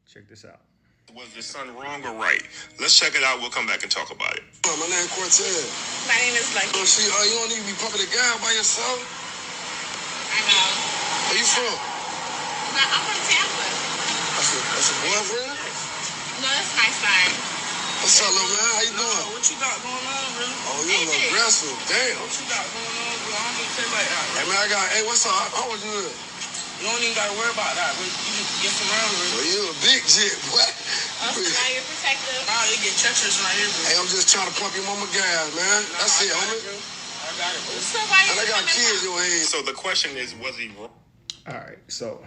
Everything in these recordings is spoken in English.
Check this out. Was the son wrong or right? Let's check it out. We'll come back and talk about it. My name is Cortez. My name is Lucky. Oh, see, you don't need to be pumping the gas by yourself. I know. Where you from? I'm from Tampa. That's a boyfriend? No, that's my son. What's up, little man? How you doing? What you got going on, bro? Oh, you a little aggressive. Damn. What you got going on, bro? I don't even play like that, bro. Hey, man, hey, what's up? How old you is? You don't even got to worry about that, bro. You just get some around, bro. Well, you a big jit, boy. Oh, so now you're protective. Nah, you get treacherous right here, bro. Hey, I'm just trying to pump your mama gas, man. That's it, homie. I got it, bro. So why And I got kids in your head. So the question is, was he wrong? All right, so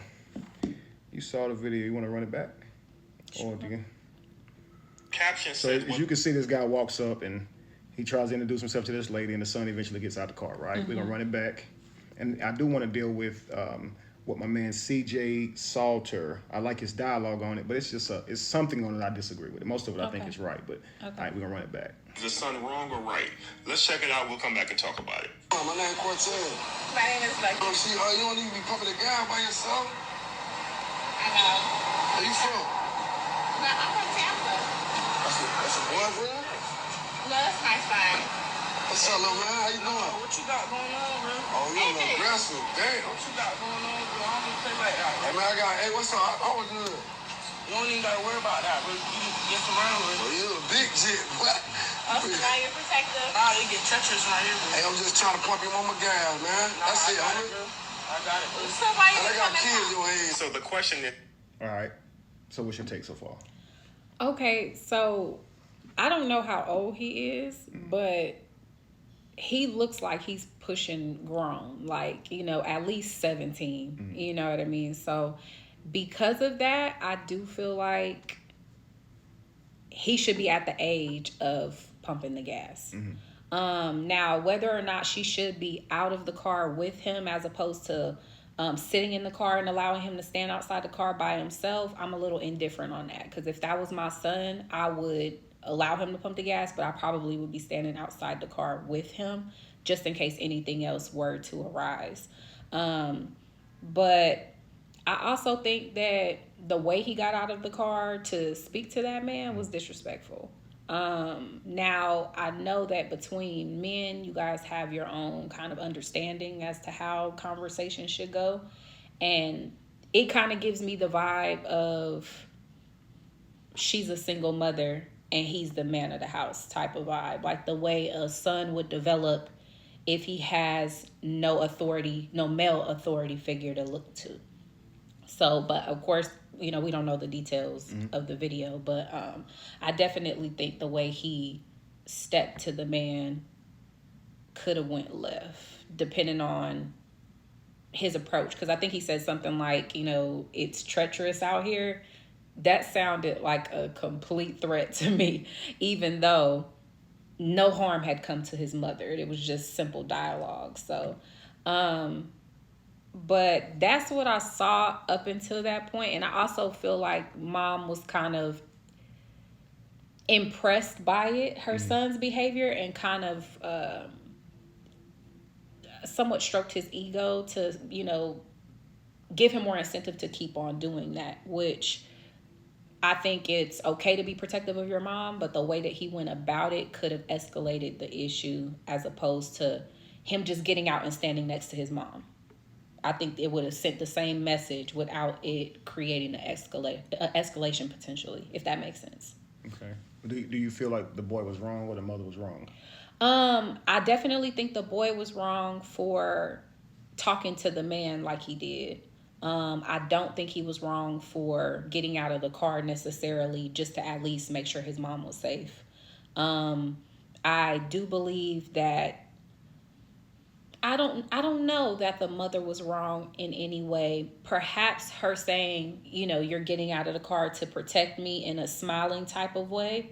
you saw the video. You want to run it back? Or do you? Caption So says, as you can see, this guy walks up and he tries to introduce himself to this lady, and the son eventually gets out the car, right? We're going to run it back. And I do want to deal with what my man CJ Salter, I like his dialogue on it, but it's just it's something on it I disagree with. Most of it I think is right, but all right, we're going to run it back. is the son wrong or right? Let's check it out. We'll come back and talk about it. My name is Cortez. My name is Lucky. Oh, see, you don't need to be pumping the gas by yourself. I know. Where you from? I'm from Tampa. That's a boyfriend? No, that's my son. What's up, little man? How you doing? What you got going on, bro? Oh, you a little aggressive. Damn. What you got going on, bro? I don't even play like that, bro. Hey, man, hey, what's up? How old you is? You don't even got to worry about that, bro. You just get some around, bro. Well, you a big jit, boy. Oh, so now you're protective. Nah, you get treacherous right here, bro. Hey, I'm just trying to pump your mama gas, man. That's it, homie. I got it, bro. So why And I you got coming kids in from? your head. So the question is, All right. So what's your take so far? Okay, so I don't know how old he is, but he looks like he's pushing grown, like, at least 17. You know what I mean? So because of that, I do feel like he should be at the age of pumping the gas. Now, whether or not she should be out of the car with him as opposed to sitting in the car and allowing him to stand outside the car by himself, I'm a little indifferent on that. Because if that was my son, I would allow him to pump the gas, but I probably would be standing outside the car with him just in case anything else were to arise. But I also think that the way he got out of the car to speak to that man was disrespectful. Now, I know that between men, you guys have your own kind of understanding as to how conversation should go. And it kind of gives me the vibe of she's a single mother and he's the man of the house type of vibe. Like the way a son would develop if he has no authority, no male authority figure to look to. So, but of course, we don't know the details of the video, but I definitely think the way he stepped to the man could have went left, depending on his approach. Because I think he said something like, it's treacherous out here. That sounded like a complete threat to me, even though no harm had come to his mother. It was just simple dialogue. So, but that's what I saw up until that point. And I also feel like mom was kind of impressed by it, her son's behavior, and kind of somewhat stroked his ego to, give him more incentive to keep on doing that, which I think it's okay to be protective of your mom, but the way that he went about it could have escalated the issue as opposed to him just getting out and standing next to his mom. I think it would have sent the same message without it creating an escalation potentially, if that makes sense. Okay. Do you feel like the boy was wrong or the mother was wrong? I definitely think the boy was wrong for talking to the man like he did. I don't think he was wrong for getting out of the car necessarily just to at least make sure his mom was safe. I do believe that I don't know that the mother was wrong in any way. Perhaps her saying, you're getting out of the car to protect me in a smiling type of way.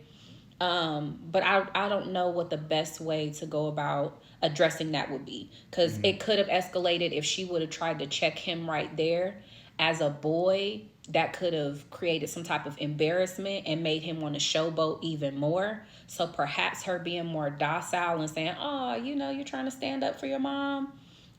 But I don't know what the best way to go about addressing that would be. Because it could have escalated if she would have tried to check him right there. As a boy, that could have created some type of embarrassment and made him want to showboat even more. So perhaps her being more docile and saying, oh, you're trying to stand up for your mom.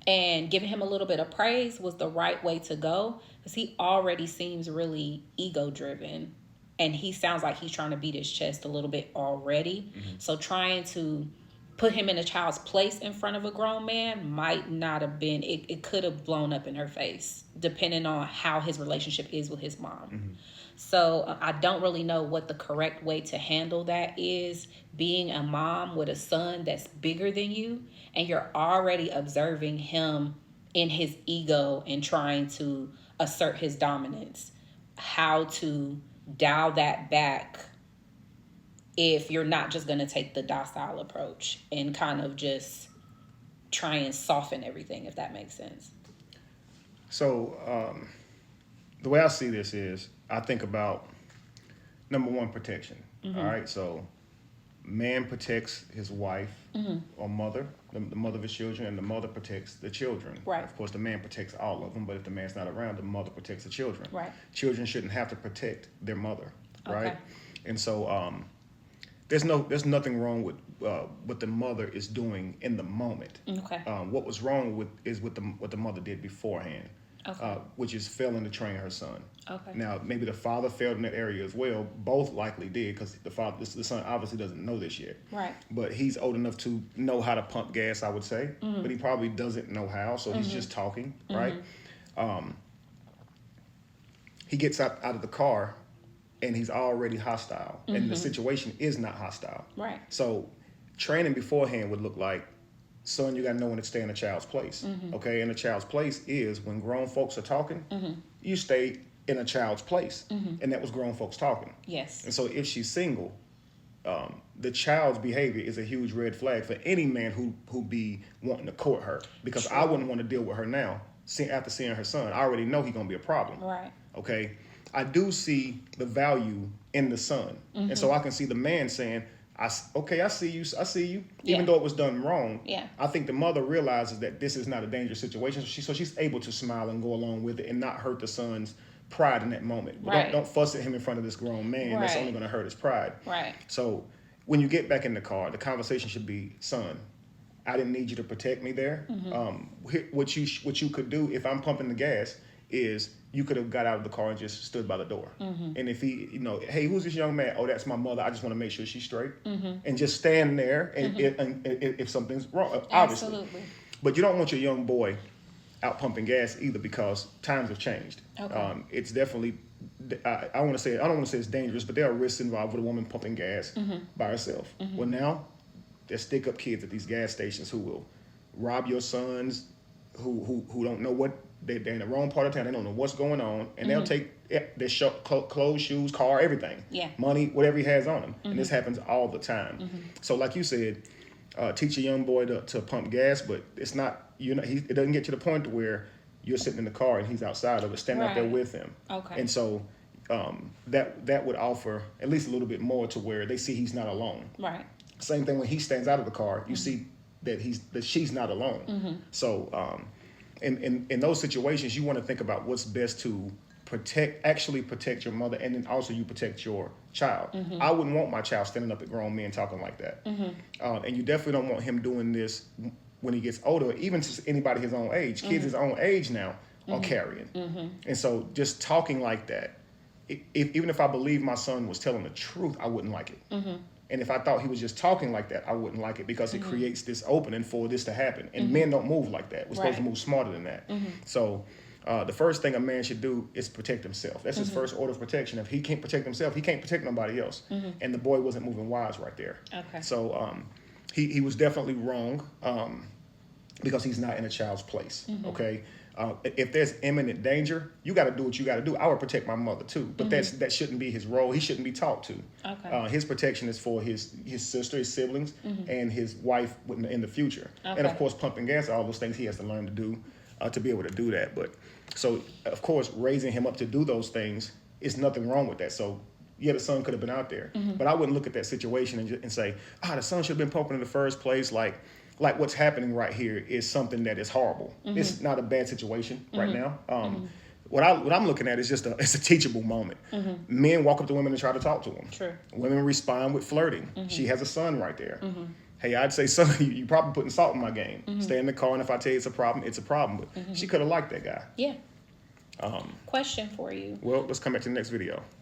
And giving him a little bit of praise was the right way to go, because he already seems really ego driven, and he sounds like he's trying to beat his chest a little bit already. So trying to put him in a child's place in front of a grown man might not have been, it could have blown up in her face, depending on how his relationship is with his mom. So I don't really know what the correct way to handle that is, being a mom with a son that's bigger than you, and you're already observing him in his ego and trying to assert his dominance. How to dial that back if you're not just going to take the docile approach and kind of just try and soften everything, if that makes sense. So the way I see this is, I think about, number one, protection. All right, so man protects his wife or mother, the mother of his children, and the mother protects the children. Right. Of course, the man protects all of them, but if the man's not around, the mother protects the children. Right. Children shouldn't have to protect their mother, right? Okay. And so there's nothing wrong with what the mother is doing in the moment. Okay. What was wrong with what the mother did beforehand. Okay. Which is failing to train her son. Okay. Now, maybe the father failed in that area as well. Both likely did, because the son obviously doesn't know this yet. Right. But he's old enough to know how to pump gas, I would say. But he probably doesn't know how, so he's just talking, right? He gets out of the car, and he's already hostile. And the situation is not hostile. Right. So training beforehand would look like, son, you got to know when to stay in a child's place. Okay, and a child's place is when grown folks are talking, you stay in a child's place. And that was grown folks talking. Yes. And so if she's single, the child's behavior is a huge red flag for any man who be wanting to court her. Because I wouldn't want to deal with her now, after seeing her son. I already know he's going to be a problem. Right. Okay, I do see the value in the son. And so I can see the man saying, I see you. Even though it was done wrong, I think the mother realizes that this is not a dangerous situation. So she's able to smile and go along with it and not hurt the son's pride in that moment. But Right. don't fuss at him in front of this grown man. That's Right. only going to hurt his pride. Right. So when you get back in the car, the conversation should be, son, I didn't need you to protect me there. What you could do if I'm pumping the gas is you could have got out of the car and just stood by the door. And if he, hey, who's this young man? Oh, that's my mother. I just want to make sure she's straight. And just stand there and if something's wrong, obviously. Absolutely. But you don't want your young boy out pumping gas either, because times have changed. Okay. It's definitely, I don't want to say it's dangerous, but there are risks involved with a woman pumping gas by herself. Well, now there's stick-up kids at these gas stations who will rob your sons, who don't know what, they're in the wrong part of town. They don't know what's going on, and they'll take their clothes, shoes, car, everything, money, whatever he has on him. And this happens all the time. So, like you said, teach a young boy to pump gas, but it's not. It doesn't get to the point to where you're sitting in the car and he's outside of it, standing out there Right. with him. Okay. And so that would offer at least a little bit more to where they see he's not alone. Right. Same thing when he stands out of the car, you see that she's not alone. So in those situations, you want to think about what's best to actually protect your mother, and then also you protect your child. I wouldn't want my child standing up at grown men talking like that. And you definitely don't want him doing this when he gets older, even to anybody his own age. Kids his own age now are carrying. And so just talking like that, even if I believe my son was telling the truth, I wouldn't like it. And if I thought he was just talking like that, I wouldn't like it, because it creates this opening for this to happen. And men don't move like that. We're supposed to move smarter than that. So the first thing a man should do is protect himself. That's his first order of protection. If he can't protect himself, he can't protect nobody else. And the boy wasn't moving wise right there. Okay. So he was definitely wrong, because he's not in a child's place. Okay. If there's imminent danger, you got to do what you got to do. I would protect my mother too, but that shouldn't be his role. He shouldn't be taught to. Okay. His protection is for his sister, his siblings, and his wife in the future. Okay. And of course, pumping gas, all those things he has to learn to do to be able to do that. But so, of course, raising him up to do those things is nothing wrong with that. So, yeah, the son could have been out there, but I wouldn't look at that situation and say, the son should have been pumping in the first place. Like what's happening right here is something that is horrible. It's not a bad situation right now. What I'm looking at is just it's a teachable moment. Men walk up to women and try to talk to them. True. Women respond with flirting. She has a son right there. hey, I'd say so. You probably putting salt in my game. Stay in the car, and if I tell you it's a problem, it's a problem. But she could have liked that guy. Yeah. Question for you. Well, let's come back to the next video.